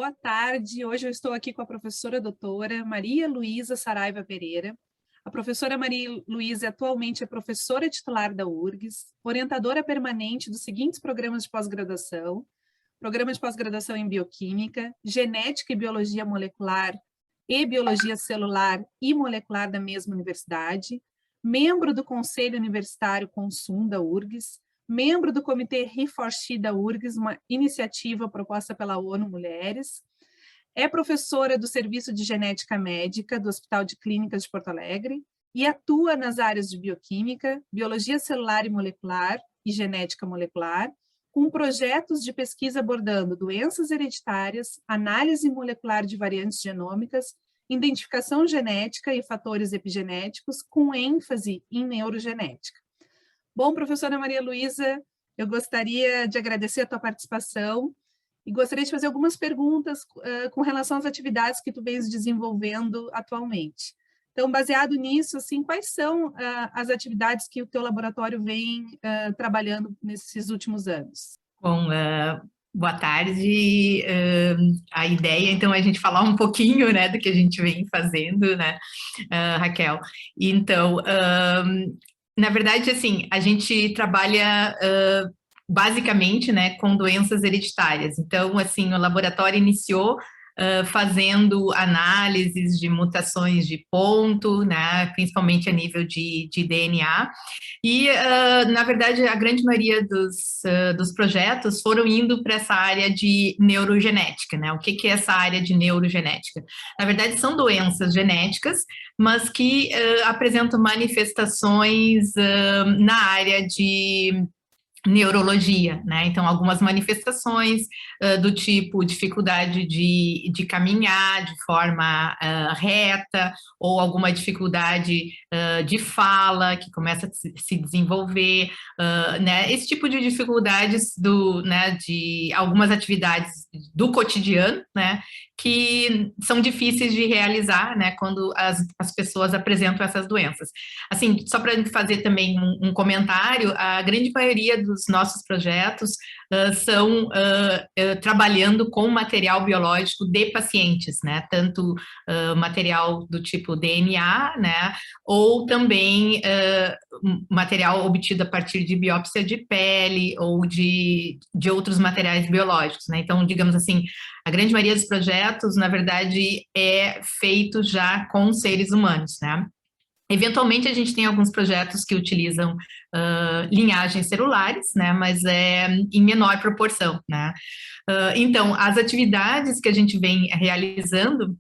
Boa tarde, hoje eu estou aqui com a professora doutora Maria Luísa Saraiva Pereira. A professora Maria Luísa atualmente é professora titular da URGS, orientadora permanente dos seguintes programas de pós-graduação: Programa de Pós-Graduação em Bioquímica, Genética e Biologia Molecular e Biologia Celular e Molecular da mesma universidade, membro do Conselho Universitário Consum da URGS, membro do Comitê He4She da URGS, uma iniciativa proposta pela ONU Mulheres, é professora do Serviço de Genética Médica do Hospital de Clínicas de Porto Alegre e atua nas áreas de bioquímica, biologia celular e molecular e genética molecular, com projetos de pesquisa abordando doenças hereditárias, análise molecular de variantes genômicas, identificação genética e fatores epigenéticos, com ênfase em neurogenética. Bom, professora Maria Luísa, eu gostaria de agradecer a tua participação e gostaria de fazer algumas perguntas com relação às atividades que tu vens desenvolvendo atualmente. Então, baseado nisso, assim, quais são as atividades que o teu laboratório vem trabalhando nesses últimos anos? Bom, boa tarde. A ideia, então, é a gente falar um pouquinho, né, do que a gente vem fazendo, né, Raquel? Então, na verdade, assim, a gente trabalha basicamente, né, com doenças hereditárias. Então, assim, o laboratório iniciou fazendo análises de mutações de ponto, né, principalmente a nível de DNA, e, na verdade, a grande maioria dos projetos foram indo para essa área de neurogenética, né? O que é essa área de neurogenética? Na verdade, são doenças genéticas, mas que apresentam manifestações na área de neurologia, né? Então, algumas manifestações do tipo dificuldade de caminhar de forma reta, ou alguma dificuldade de fala que começa a se desenvolver, né? Esse tipo de dificuldades né, de algumas atividades do cotidiano, né, que são difíceis de realizar, né, quando as pessoas apresentam essas doenças. Assim, só para fazer também um comentário, a grande maioria dos nossos projetos são trabalhando com material biológico de pacientes, né, tanto material do tipo DNA, né, ou também material obtido a partir de biópsia de pele ou de outros materiais biológicos, né. Então, digamos assim, a grande maioria dos projetos, na verdade, é feito já com seres humanos, né. Eventualmente, a gente tem alguns projetos que utilizam linhagens celulares, né, mas é em menor proporção, né. Então, as atividades que a gente vem realizando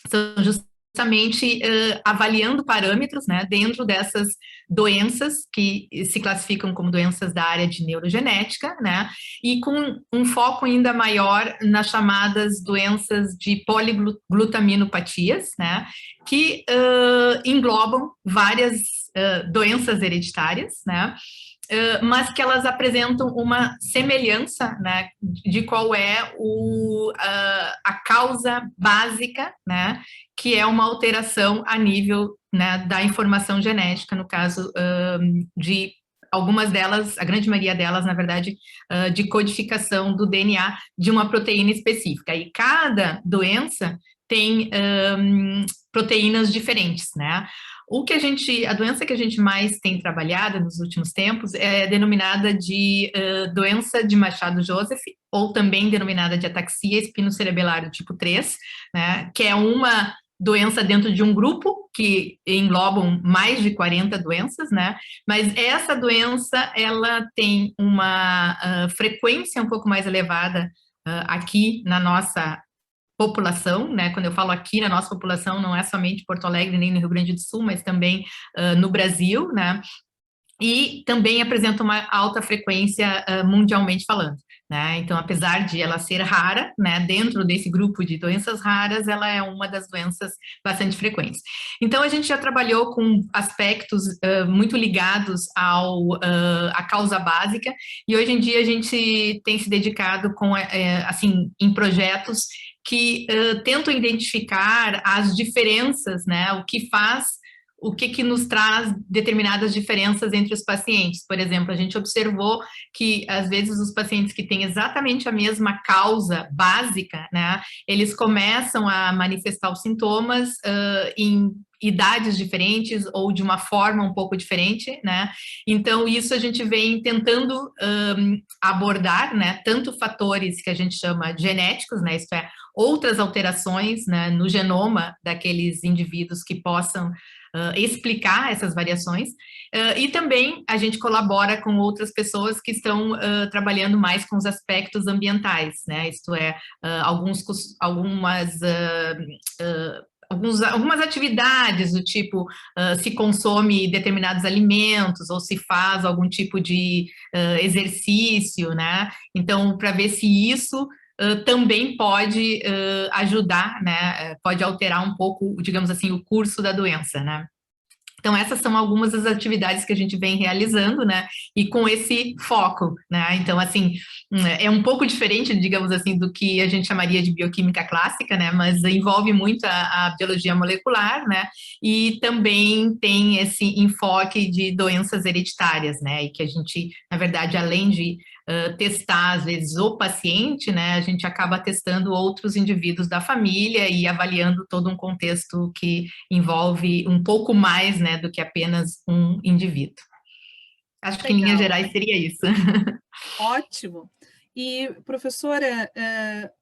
são justamente avaliando parâmetros, né, dentro dessas doenças que se classificam como doenças da área de neurogenética, né, e com um foco ainda maior nas chamadas doenças de poliglutamínopatias, né, que englobam várias doenças hereditárias, né, mas que elas apresentam uma semelhança, né, de qual é a causa básica, né, que é uma alteração a nível, né, da informação genética, no caso de algumas delas, a grande maioria delas, na verdade, de codificação do DNA de uma proteína específica. E cada doença tem proteínas diferentes, né? A doença que a gente mais tem trabalhado nos últimos tempos é denominada de doença de Machado-Joseph, ou também denominada de ataxia espinocerebelar do tipo 3, né, que é uma doença dentro de um grupo que englobam mais de 40 doenças, né, mas essa doença, ela tem uma frequência um pouco mais elevada aqui na nossa população, né? Quando eu falo aqui na nossa população, não é somente Porto Alegre nem no Rio Grande do Sul, mas também no Brasil, né? E também apresenta uma alta frequência mundialmente falando, né? Então, apesar de ela ser rara, né, dentro desse grupo de doenças raras, ela é uma das doenças bastante frequentes. Então, a gente já trabalhou com aspectos muito ligados à causa básica, e hoje em dia a gente tem se dedicado assim, em projetos que tentam identificar as diferenças, né, o que faz o que que nos traz determinadas diferenças entre os pacientes. Por exemplo, a gente observou que, às vezes, os pacientes que têm exatamente a mesma causa básica, né, eles começam a manifestar os sintomas em idades diferentes ou de uma forma um pouco diferente, né? Então, isso a gente vem tentando abordar, né, tanto fatores que a gente chama genéticos, né, isto é, outras alterações, né, no genoma daqueles indivíduos que possam explicar essas variações, e também a gente colabora com outras pessoas que estão trabalhando mais com os aspectos ambientais, né, isto é, algumas atividades do tipo se consome determinados alimentos ou se faz algum tipo de exercício, né? Então, para ver se isso também pode ajudar, né? Pode alterar um pouco, digamos assim, o curso da doença, né? Então, essas são algumas das atividades que a gente vem realizando, né? E com esse foco, né? Então, assim, é um pouco diferente, digamos assim, do que a gente chamaria de bioquímica clássica, né? Mas envolve muito a biologia molecular, né? E também tem esse enfoque de doenças hereditárias, né? E que a gente, na verdade, além de testar, às vezes, o paciente, né? A gente acaba testando outros indivíduos da família e avaliando todo um contexto que envolve um pouco mais, né, do que apenas um indivíduo. Acho que, em linhas Legal. gerais, seria isso. Ótimo. E, professora,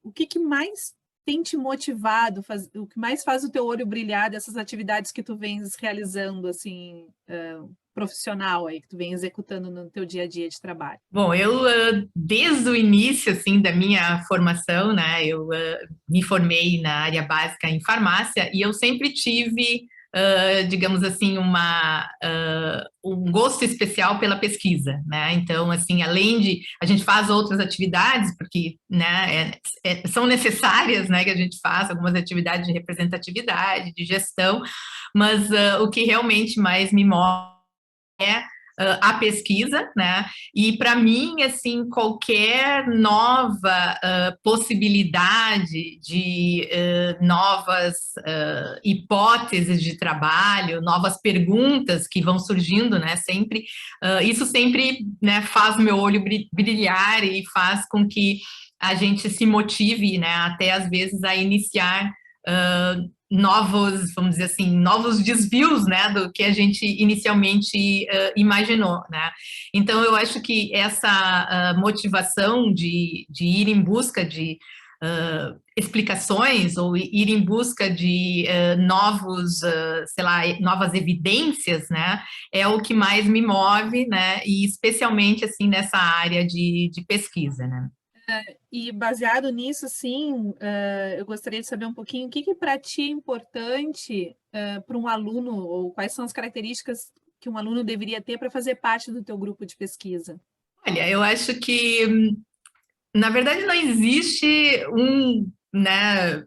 o que mais tem te motivado, o que mais faz o teu olho brilhar dessas atividades que tu vens realizando, assim, profissional aí, que tu vem executando no teu dia a dia de trabalho? Bom, eu, desde o início, assim, da minha formação, né, eu me formei na área básica em farmácia e eu sempre tive, digamos assim, um gosto especial pela pesquisa, né, então, assim, além de, a gente faz outras atividades, porque, né, são necessárias, né, que a gente faça algumas atividades de representatividade, de gestão, mas o que realmente mais me move é a pesquisa, né? E para mim, assim, qualquer nova possibilidade de novas hipóteses de trabalho, novas perguntas que vão surgindo, né? Sempre, isso sempre, né, faz meu olho brilhar e faz com que a gente se motive, né? Até às vezes a iniciar novos, vamos dizer assim, novos desvios, né, do que a gente inicialmente imaginou, né. Então, eu acho que essa motivação de ir em busca de explicações ou ir em busca de novos, sei lá, novas evidências, né, é o que mais me move, né, e especialmente, assim, nessa área de pesquisa, né. E baseado nisso, sim, eu gostaria de saber um pouquinho o que para ti é importante para um aluno, ou quais são as características que um aluno deveria ter para fazer parte do teu grupo de pesquisa? Olha, eu acho que, na verdade, não existe né,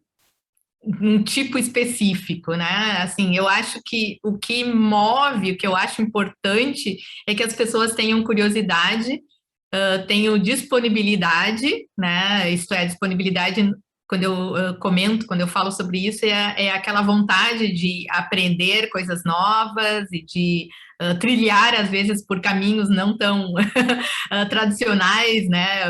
um tipo específico, né? Assim, eu acho que o que move, o que eu acho importante é que as pessoas tenham curiosidade, tenham disponibilidade, né? Isto é, disponibilidade, quando eu comento, quando eu falo sobre isso, é aquela vontade de aprender coisas novas e de trilhar, às vezes, por caminhos não tão tradicionais, né?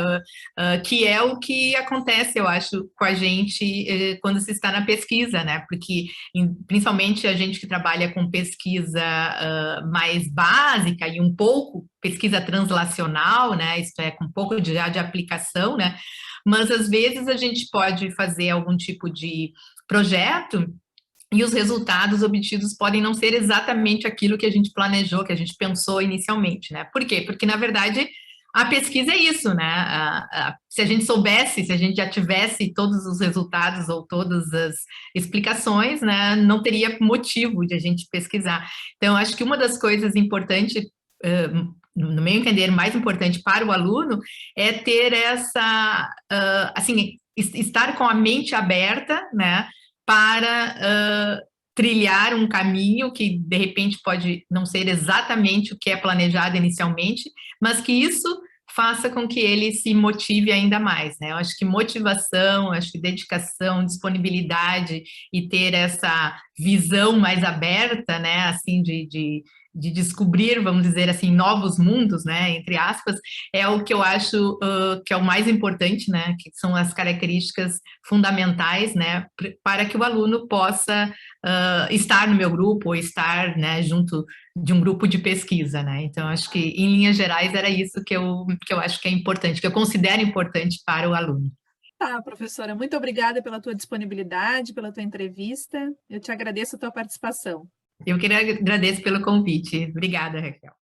Que é o que acontece, eu acho, com a gente quando se está na pesquisa, né? Porque, principalmente a gente que trabalha com pesquisa mais básica e um pouco pesquisa translacional, né? Isto é, com um pouco de aplicação, né? Mas às vezes a gente pode fazer algum tipo de projeto e os resultados obtidos podem não ser exatamente aquilo que a gente planejou, que a gente pensou inicialmente, né? Por quê? Porque, na verdade, a pesquisa é isso, né? Se a gente soubesse, se a gente já tivesse todos os resultados ou todas as explicações, né, não teria motivo de a gente pesquisar. Então, acho que uma das coisas importantes, no meu entender, mais importante para o aluno é ter essa, assim, estar com a mente aberta, né, para trilhar um caminho que, de repente, pode não ser exatamente o que é planejado inicialmente, mas que isso faça com que ele se motive ainda mais, né? Eu acho que motivação, acho que dedicação, disponibilidade e ter essa visão mais aberta, né, assim, de descobrir, vamos dizer assim, novos mundos, né, entre aspas, é o que eu acho que é o mais importante, né, que são as características fundamentais, né, para que o aluno possa estar no meu grupo ou estar, né, junto de um grupo de pesquisa, né, então acho que, em linhas gerais, era isso que eu acho que é importante, que eu considero importante para o aluno. Tá, professora, muito obrigada pela tua disponibilidade, pela tua entrevista. Eu te agradeço a tua participação. Eu queria agradecer pelo convite. Obrigada, Raquel.